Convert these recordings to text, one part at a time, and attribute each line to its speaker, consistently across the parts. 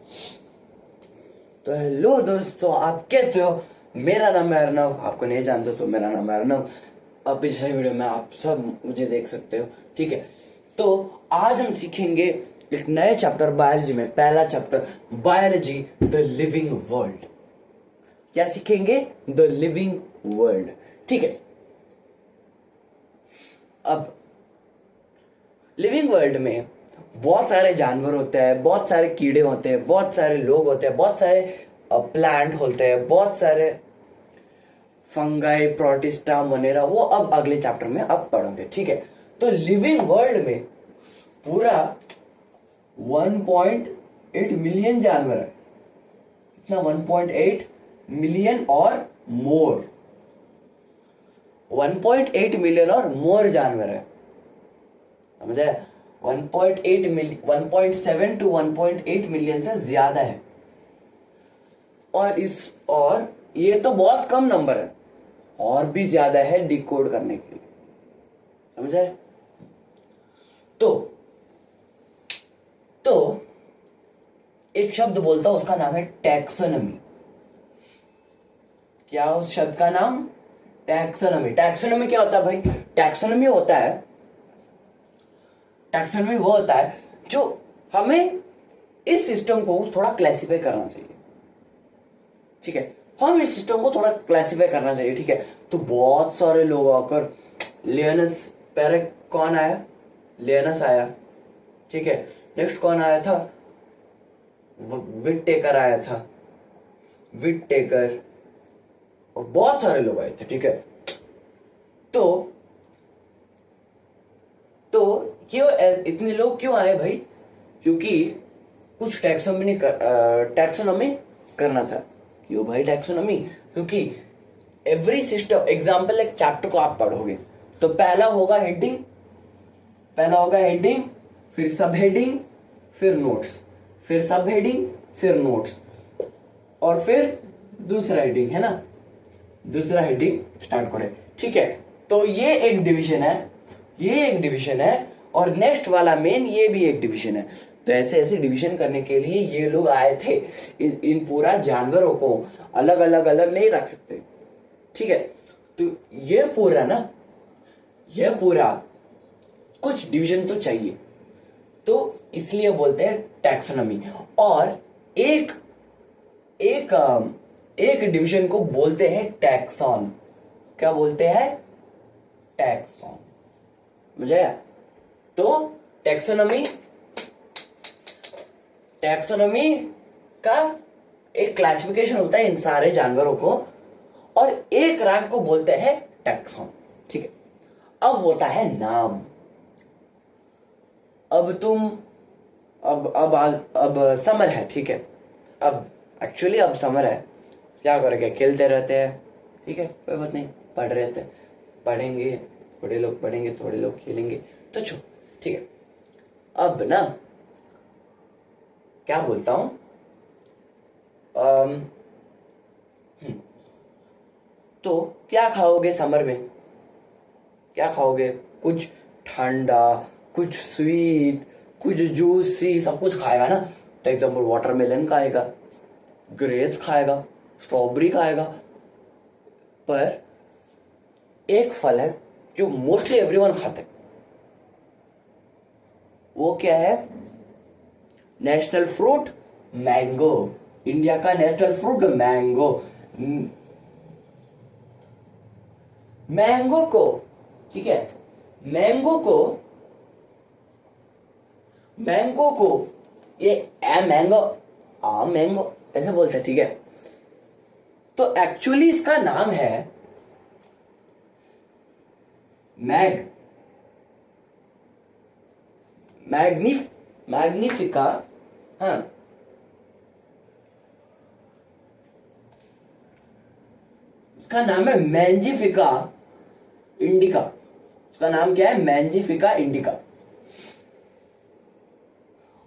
Speaker 1: तो हेलो दोस्तों, आप कैसे हो? मेरा नाम है अर्नव। आपको नहीं जानते तो मेरा नाम है अर्नव। अब पिछले वीडियो में आप सब मुझे देख सकते हो, ठीक है। तो आज हम सीखेंगे एक नए चैप्टर बायोलॉजी में, पहला chapter biology the living world. क्या सीखेंगे? द लिविंग वर्ल्ड, ठीक है। अब लिविंग वर्ल्ड में बहुत सारे जानवर होते हैं, बहुत सारे कीड़े होते हैं, बहुत सारे लोग होते हैं, बहुत सारे प्लांट होते हैं, बहुत सारे फंगाई, प्रोटिस्टा, मोनेरा, वो अब अगले चैप्टर में अब पढ़ोगे, ठीक है। तो लिविंग वर्ल्ड में पूरा 1.8 मिलियन जानवर है। कितना? 1.8 मिलियन और मोर। 1.8 मिलियन और मोर जानवर है, समझे? 1.8 मिलियन, 1.7 टू 1.8 मिलियन से ज्यादा है। और ये तो बहुत कम नंबर है, और भी ज्यादा है डिकोड करने के लिए, समझे? तो एक शब्द बोलता हूं, उसका नाम है टैक्सोनॉमी। क्या उस शब्द का नाम? टैक्सोनॉमी। टैक्सोनॉमी क्या होता है भाई? टैक्सोनॉमी वो होता है जो हमें इस सिस्टम को थोड़ा क्लासिफाई करना चाहिए, ठीक है। हम इस सिस्टम को थोड़ा क्लासिफाई करना चाहिए, ठीक है। तो बहुत सारे लोग आकर लियनस पैरेक, कौन आया? लियनस आया, ठीक है। नेक्स्ट कौन आया था? विटटेकर आया था, विटटेकर, और बहुत सारे लोग आए थे, ठीक है। तो क्यों इतने लोग क्यों आए भाई? क्योंकि कुछ टैक्सोनॉमी करना था। क्यों भाई टैक्सोनॉमी? क्योंकि एवरी सिस्टम, एग्जाम्पल एक चैप्टर को आप पढ़ोगे तो पहला होगा हेडिंग, फिर सब हेडिंग, फिर नोट्स, फिर सब हेडिंग, फिर नोट्स, और फिर दूसरा हेडिंग, है ना? दूसरा हेडिंग स्टार्ट करें, ठीक है। तो ये एक डिवीजन है, और नेक्स्ट वाला मेन ये भी एक डिवीजन है। तो ऐसे ऐसे डिवीजन करने के लिए ये लोग आए थे। इन पूरा जानवरों को अलग नहीं रख सकते, ठीक है। तो ये पूरा कुछ डिवीजन तो चाहिए, तो इसलिए बोलते हैं टैक्सोनॉमी। और एक डिवीजन को बोलते हैं टैक्सॉन। क्या बोलते हैं? टैक्सॉन, मुझे। तो टैक्सोनॉमी का एक क्लासिफिकेशन होता है इन सारे जानवरों को, और एक रैंक को बोलते हैं टैक्सॉन, ठीक है। अब होता है नाम। अब समर है, ठीक है। अब समर है, क्या करेंगे? खेलते रहते हैं, ठीक है, कोई बात नहीं। पढ़ रहे थे, पढ़ेंगे, थोड़े लोग पढ़ेंगे, थोड़े लोग खेलेंगे, तो छो, ठीक है। अब ना क्या बोलता हूं, तो क्या खाओगे समर में? क्या खाओगे? कुछ ठंडा, कुछ स्वीट, कुछ जूसी, सब कुछ खाएगा ना। तो एग्जाम्पल वाटरमेलन खाएगा, ग्रेप्स खाएगा, स्ट्रॉबेरी खाएगा। पर एक फल है जो मोस्टली एवरीवन खाते हैं, वो क्या है? National fruit mango. इंडिया का नेशनल फ्रूट मैंगो। मैंगो को, ठीक है, मैंगो को ये मैंगो ऐसे बोलते हैं, ठीक है। तो एक्चुअली इसका नाम है मैग्निफिका, हाँ। इसका नाम है मैंजिफिका इंडिका। इसका नाम क्या है? मैंजिफिका इंडिका,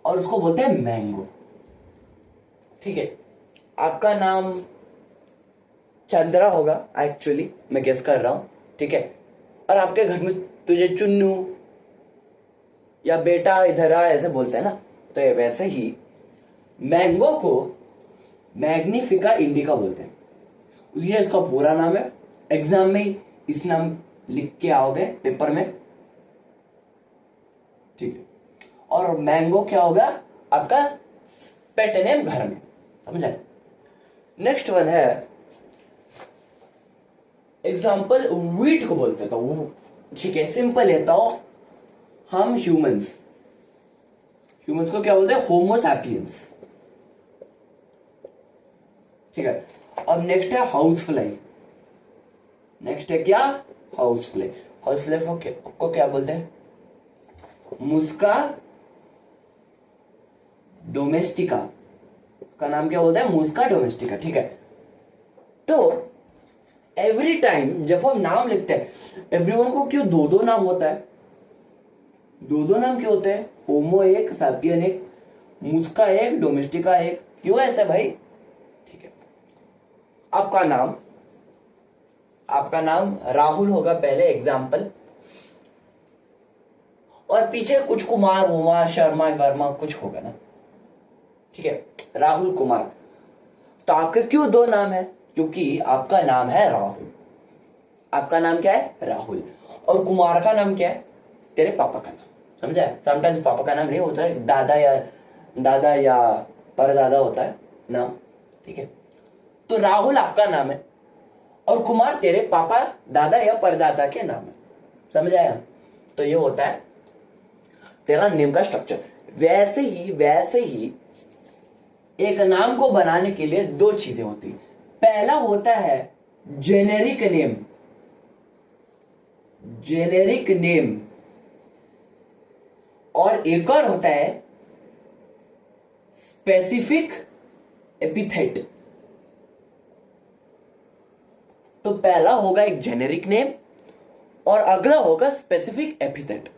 Speaker 1: और उसको बोलते हैं मैंगो, ठीक है। आपका नाम चंद्रा होगा, एक्चुअली मैं गेस कर रहा हूं, ठीक है। और आपके घर में तुझे चुन्नू या बेटा इधर आ ऐसे बोलते हैं ना, तो ये वैसे ही मैंगो को मैग्निफिका इंडिका बोलते हैं। ये इसका पूरा नाम है। एग्जाम में इस नाम लिख के आओगे पेपर में, ठीक है। और मैंगो क्या होगा आपका पेट नेम घर में, समझा। नेक्स्ट वन है एग्जाम्पल वीट को बोलते हैं, तो ठीक है सिंपल लेता हूं। हम ह्यूमंस को क्या बोलते हैं, होमो सैपियंस, ठीक है। अब नेक्स्ट है हाउस फ्लाई। नेक्स्ट है क्या, हाउस फ्लाई। हाउस फ्लाई को क्या बोलते हैं, मुस्का डोमेस्टिका का नाम क्या बोलते हैं, मुस्का डोमेस्टिका, ठीक है। तो एवरी टाइम जब हम नाम लिखते हैं, एवरीवन को क्यों दो दो नाम होता है, दो दो नाम क्यों होते हैं, होमो एक, सैपियन एक, मुस्का एक, डोमेस्टिका एक, क्यों ऐसे भाई, ठीक है। आपका नाम राहुल होगा पहले एग्जाम्पल, और पीछे कुछ कुमार वुमार शर्मा वर्मा कुछ होगा ना, ठीक है, राहुल कुमार। तो आपके क्यों दो नाम है, क्योंकि आपका नाम है राहुल। आपका नाम क्या है, राहुल। और कुमार का नाम क्या है, तेरे पापा का नाम, समझा। समटाइम्स पापा का नाम नहीं होता है, दादा या परदादा होता है नाम, ठीक है। तो राहुल आपका नाम है और कुमार तेरे पापा दादा या परदादा के नाम है, समझ आया। तो ये होता है तेरा नेम का स्ट्रक्चर। वैसे ही एक नाम को बनाने के लिए दो चीजें होती है। पहला होता है जेनेरिक नेम, और एक और होता है स्पेसिफिक एपिथेट। तो पहला होगा एक जेनेरिक नेम और अगला होगा स्पेसिफिक एपिथेट,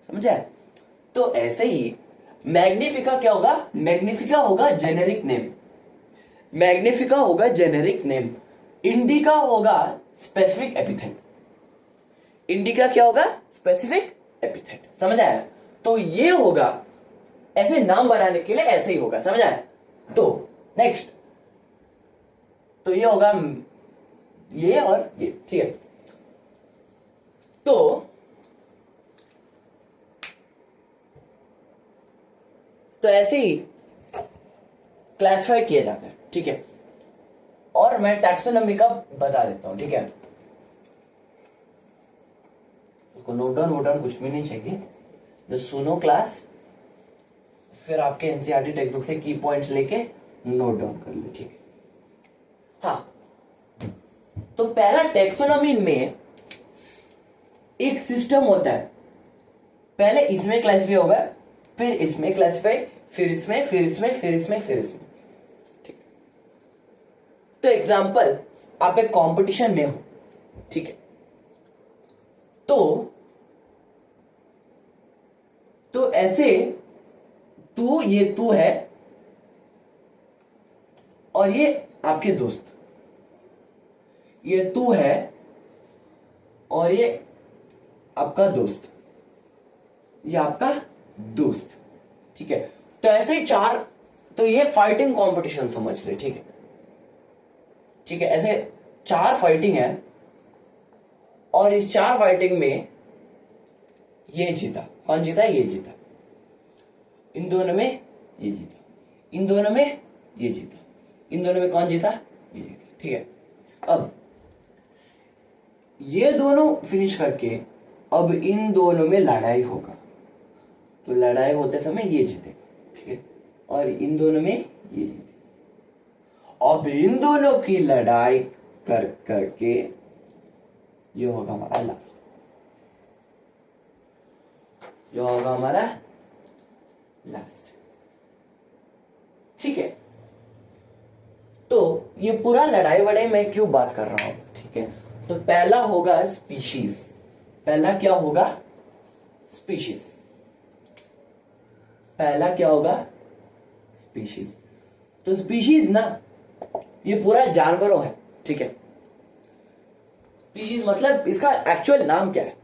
Speaker 1: समझा। तो ऐसे ही मैग्निफिका क्या होगा, मैग्निफिका होगा जेनेरिक नेम, मैग्निफिका होगा जेनेरिक नेम, इंडिका होगा स्पेसिफिक एपिथेट। इंडिका क्या होगा, स्पेसिफिक एपिथेट, समझ आया। तो ये होगा ऐसे नाम बनाने के लिए, ऐसे ही होगा, समझ आया। तो नेक्स्ट, तो ये होगा ये और ये, ठीक है। तो ऐसे ही क्लासिफाई किया जाता है, ठीक है। और मैं टैक्सोनॉमी का बता देता हूं, ठीक है। नोट डाउन कुछ भी नहीं चाहिए, जो सुनो क्लास, फिर आपके एनसीईआरटी टेक्स्ट बुक से की पॉइंट्स लेके नोट डाउन कर लो, ठीक है। हाँ, तो पहला टैक्सोनॉमी में एक सिस्टम होता है। पहले इसमें क्लासिफाई होगा, फिर इसमें क्लासिफाई, फिर इसमें, फिर इसमें, फिर इसमें, फिर इसमें, ठीक है। तो एग्जांपल, आप एक कंपटीशन में हो, ठीक है। तो ऐसे ये तू है और ये आपके दोस्त, ये तू है और ये आपका दोस्त, ये आपका दोस्त, ठीक है। तो ऐसे ही चार, तो ये फाइटिंग कंपटीशन समझ ले, ठीक है, ठीक है। ऐसे चार फाइटिंग है और इस चार फाइटिंग में ये जीता, कौन जीता, ये जीता, इन दोनों में ये जीता, इन दोनों में ये जीता, इन दोनों में कौन जीता, ये जीता, ठीक है। अब ये दोनों फिनिश करके अब इन दोनों में लड़ाई होगा, तो लड़ाई होते समय ये जीते, ठीक है, और इन दोनों में ये जीते। अब इन दोनों की लड़ाई करके ये होगा हमारा लास्ट, जो होगा हमारा लास्ट, ठीक है। तो ये पूरा लड़ाई वड़ाई मैं क्यों बात कर रहा हूं, ठीक है। तो पहला होगा स्पीशीज, पहला क्या होगा, स्पीशीज, पहला क्या होगा, स्पीशीज। तो स्पीशीज ना, ये पूरा जानवरों है, ठीक है। स्पीशीज मतलब इसका एक्चुअल नाम क्या है,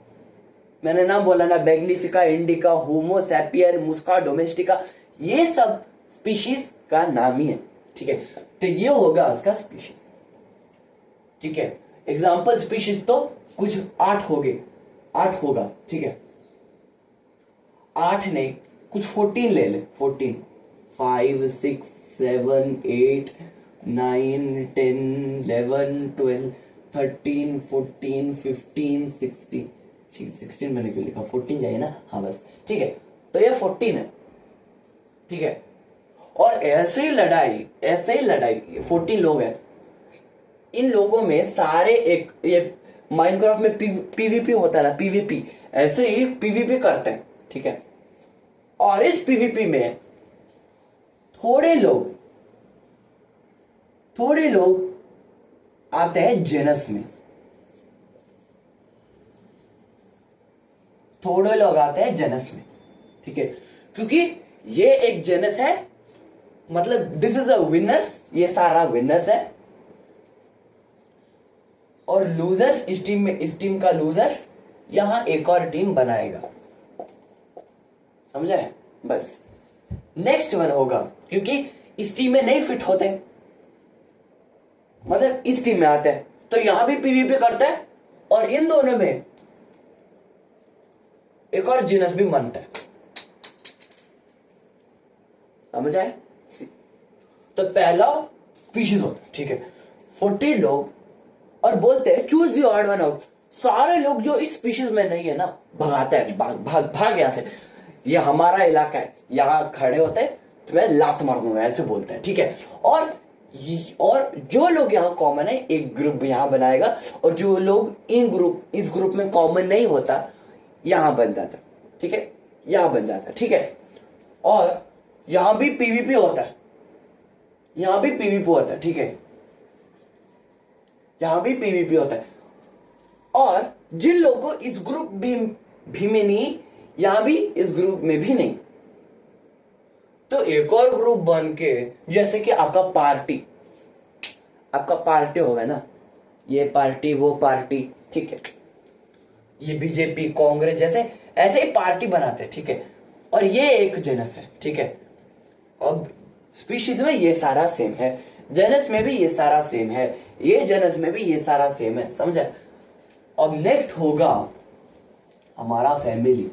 Speaker 1: मैंने नाम बोला ना, मैग्निफिका इंडिका, होमो सैपियर, मुस्का डोमेस्टिका, ये सब स्पीशीज का नाम ही है, ठीक है। तो ये होगा उसका स्पीशीज, ठीक है। एग्जाम्पल स्पीशीज तो कुछ 8 हो गए, 8 होगा, ठीक है। 8 नहीं, कुछ 14 ले ले, 14, 5 6 7 8 9 10 11 12 13 14 15 16, 16 मैंने क्यों लिखा, 14 चाहिए ना, हाँ बस, ठीक है। तो ये 14 है, ठीक है। और ऐसे ही लड़ाई 14 लोग हैं, इन लोगों में सारे एक ये माइनक्राफ्ट में पीवीपी होता है ना, पीवीपी, ऐसे ही पीवीपी करते हैं, ठीक है। और इस पीवीपी में थोड़े लोग आते हैं जेनस में, थोड़े लोग आते हैं जेनस में, ठीक है। क्योंकि ये एक जेनस है, मतलब दिस इज अ विनर्स, ये सारा विनर्स है, और लूजर्स इस टीम का लूजर्स यहां एक और टीम बनाएगा, समझा है, बस। नेक्स्ट वन होगा, क्योंकि इस टीम में नहीं फिट होते, मतलब इस टीम में आते हैं, तो यहां भी पीवीपी करता है, और इन दोनों में एक और जीनस भी बनता है, समझ आए। तो पहला स्पीशीज होता है, ठीक है। 40 लोग, और बोलते हैं choose the odd one out, सारे लोग जो इस स्पीशीज में नहीं है ना, भगाते हैं, भाग यहां से, ये हमारा इलाका है, यहां खड़े होते हैं तो मैं लात मार दूंगा, ऐसे बोलते हैं, ठीक है। और जो लोग यहाँ कॉमन है, एक ग्रुप यहां बनाएगा, और जो लोग इस ग्रुप में कॉमन नहीं होता, यहां बन जाता, ठीक है, यहां बन जाता, ठीक है। और यहां भी पीवीपी होता है, यहां भी पीवीपी होता है, ठीक है, यहां भी पीवीपी होता है। और जिन लोगों को इस ग्रुप भी में नहीं, यहां भी इस ग्रुप में भी नहीं, तो एक और ग्रुप बन के, जैसे कि आपका पार्टी होगा ना, ये पार्टी वो पार्टी, ठीक है, ये बीजेपी कांग्रेस जैसे ऐसे ही पार्टी बनाते हैं, ठीक है। और ये एक जेनस है, ठीक है। अब स्पीशीज में ये सारा सेम है, जेनस में भी ये सारा सेम है, ये जेनस में भी ये सारा सेम है, समझा। अब नेक्स्ट होगा हमारा फैमिली,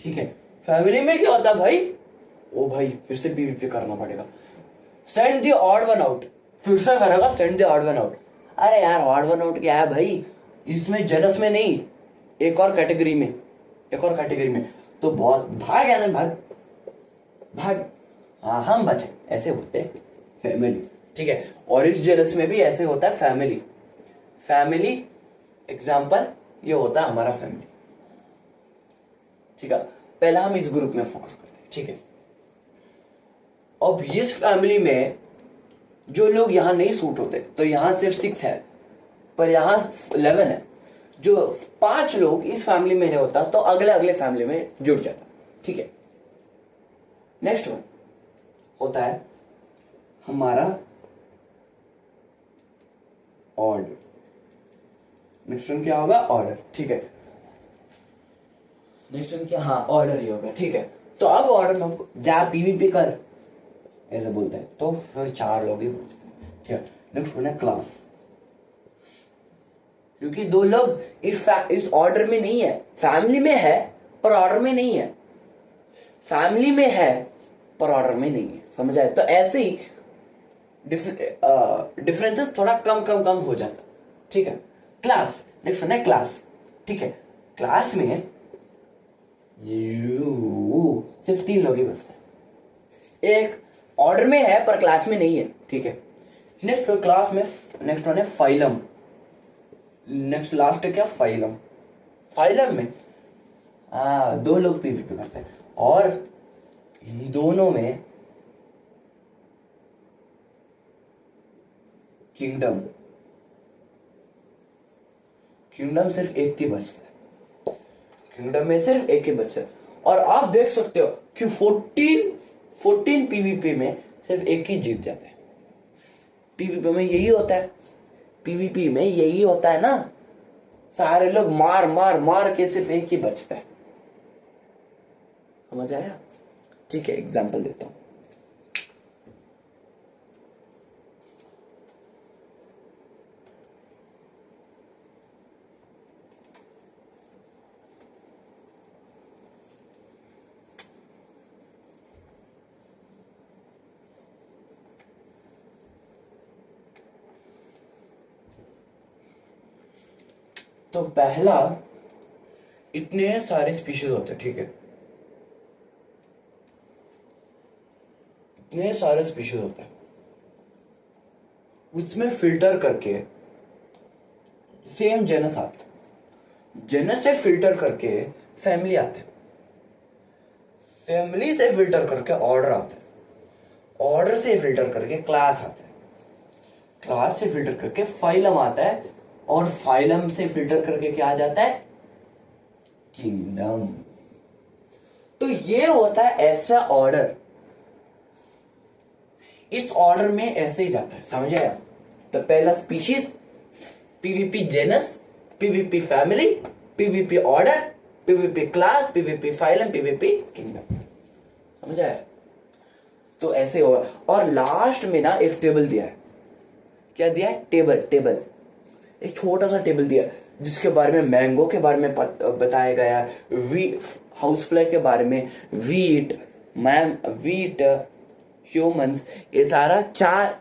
Speaker 1: ठीक है। फैमिली में क्या होता है भाई, ओ भाई फिर से पीवीपी करना पड़ेगा, send the odd one out, फिर से करेगा send the odd one out. अरे यार ऑड वन आउट क्या है भाई, इसमें जेनस में नहीं, एक और कैटेगरी में, तो बहुत भाग, ऐसे भाग, हाँ हम बचे, ऐसे होते हैं फैमिली, ठीक है। और इस जेनस में भी ऐसे होता है फैमिली, एग्जाम्पल ये होता है हमारा फैमिली, ठीक है। पहला हम इस ग्रुप में फोकस करते हैं, ठीक है। अब इस फैमिली में जो लोग यहां नहीं सूट होते, तो यहां सिर्फ 6 है, पर यहां 11 है, जो 5 लोग इस फैमिली में नहीं होता, तो अगले फैमिली में जुड़ जाता, ठीक है। नेक्स्ट वन होता है हमारा ऑर्डर, नेक्स्ट वन क्या होगा, ऑर्डर, ठीक है। नेक्स्ट वन क्या, हाँ ऑर्डर ही होगा, ठीक है। तो अब ऑर्डर में जा पीवीपी कर, ऐसे बोलते हैं, तो फिर 4 लोग ही बचते हैं, ठीक है। नेक्स्ट वन है क्लास, क्योंकि 2 लोग इस ऑर्डर में नहीं है, फैमिली में है पर ऑर्डर में नहीं है, फैमिली में है पर ऑर्डर में नहीं है, समझ आए। तो ऐसे ही डिफरेंसेस थोड़ा कम हो जाता, ठीक है। क्लास, नेक्स्ट वन है क्लास, ठीक है। क्लास में सिर्फ 3 लोग ही बचते हैं, एक ऑर्डर में है पर क्लास में नहीं है, ठीक है। नेक्स्ट क्लास में नेक्स्ट वन है फाइलम, नेक्स्ट लास्ट है क्या, फाइलम में 2 लोग पीवीपी करते हैं, और इन दोनों में किंगडम सिर्फ एक ही बचता है, किंगडम में सिर्फ एक ही बचता है। और आप देख सकते हो कि 14 पीवीपी में सिर्फ एक ही जीत जाता है, पीवीपी में यही होता है, ना, सारे लोग मार के सिर्फ एक ही बचता है, समझ आया? ठीक है, एग्जाम्पल देता हूं। तो पहला, इतने सारे स्पीशीज होते हैं, ठीक है, इतने सारे स्पीशीज होते हैं, उसमें फिल्टर करके सेम जेनस आते हैं, जेनस से फिल्टर करके फैमिली आते हैं, फैमिली से फिल्टर करके ऑर्डर आते हैं, ऑर्डर से फिल्टर करके क्लास आते हैं, क्लास से फिल्टर करके फाइलम आता है, और फाइलम से फिल्टर करके क्या आ जाता है? किंगडम। तो ये होता है ऐसा ऑर्डर, इस ऑर्डर में ऐसे ही जाता है, समझ आया? तो पहला species, PVP genus, PVP family, PVP order, PVP class, PVP phylum, PVP kingdom. समझ आया? तो ऐसे होगा। और लास्ट में ना एक टेबल दिया है, क्या दिया है? टेबल, एक छोटा सा टेबल दिया है जिसके बारे में मैंगो के बारे में बताया गया, हाउस फ्लाई के बारे में, वीट, ह्यूमंस, ये सारा 4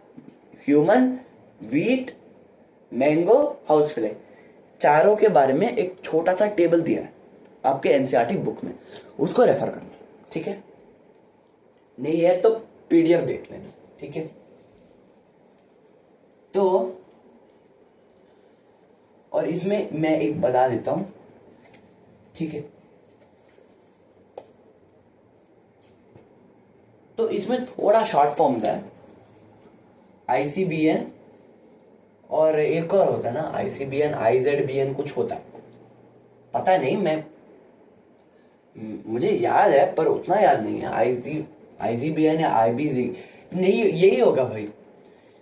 Speaker 1: human, wheat, mango, house fly, चारों के बारे में एक छोटा सा टेबल दिया है आपके एनसीईआरटी बुक में, उसको रेफर करना, ठीक है? नहीं है तो पीडीएफ देख लेना, ठीक है? तो और इसमें मैं एक बता देता हूं, ठीक है? तो इसमें थोड़ा शॉर्ट फॉर्म्स है, आईसीबीएन, और एक और होता है ना, आईसीबीएन, आईजेडबीएन कुछ होता है, पता नहीं, मुझे याद है पर उतना याद नहीं है। आईजीबीएन या आईबीजी, नहीं यही होगा भाई।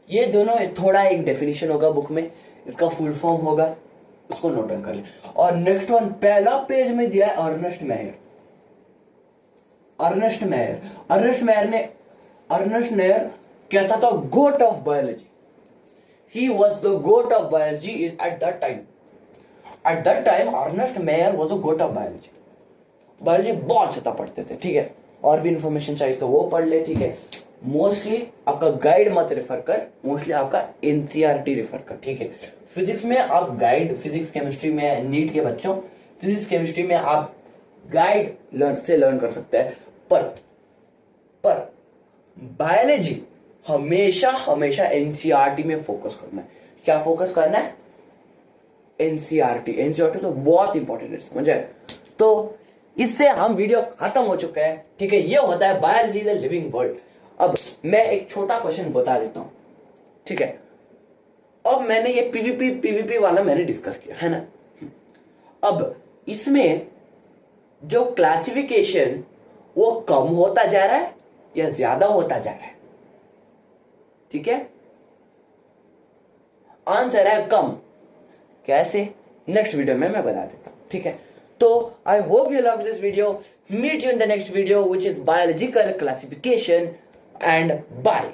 Speaker 1: ये दोनों थोड़ा एक डेफिनेशन होगा बुक में, इसका फुल फॉर्म होगा, उसको नोट डाउन कर ले। और नेक्स्ट वन, पहला पेज में दिया है अर्नेस्ट मेयर कहता था GOAT of biology, he was the GOAT of biology at that time. Ernst Mayr was the GOAT of biology बहुत ज्यादा पढ़ते थे, ठीक है? और भी इंफॉर्मेशन चाहिए तो वो पढ़ ले, ठीक है? मोस्टली आपका गाइड मत रेफर कर, मोस्टली आपका एनसीईआरटी रेफर कर, ठीक है? फिजिक्स में आप गाइड, फिजिक्स केमिस्ट्री में, नीट के बच्चों, फिजिक्स केमिस्ट्री में आप गाइड लर्न कर सकते हैं, पर बायोलॉजी हमेशा एनसीईआरटी में फोकस करना है। क्या फोकस करना है? एनसीईआरटी तो बहुत इंपॉर्टेंट है, समझ आए? तो इससे हम वीडियो खत्म हो चुका है, ठीक है? ये होता है biology is a living world. अब मैं एक छोटा क्वेश्चन बता देता हूं, ठीक है? अब मैंने ये पीवीपी वाला मैंने डिस्कस किया है ना। अब इसमें जो क्लासिफिकेशन वो कम होता जा रहा है या ज्यादा होता जा रहा है? ठीक है, आंसर है कम। कैसे? नेक्स्ट वीडियो में मैं बता देता हूं, ठीक है? तो I hope you love this video, meet you in the next video which is biological classification, and bye.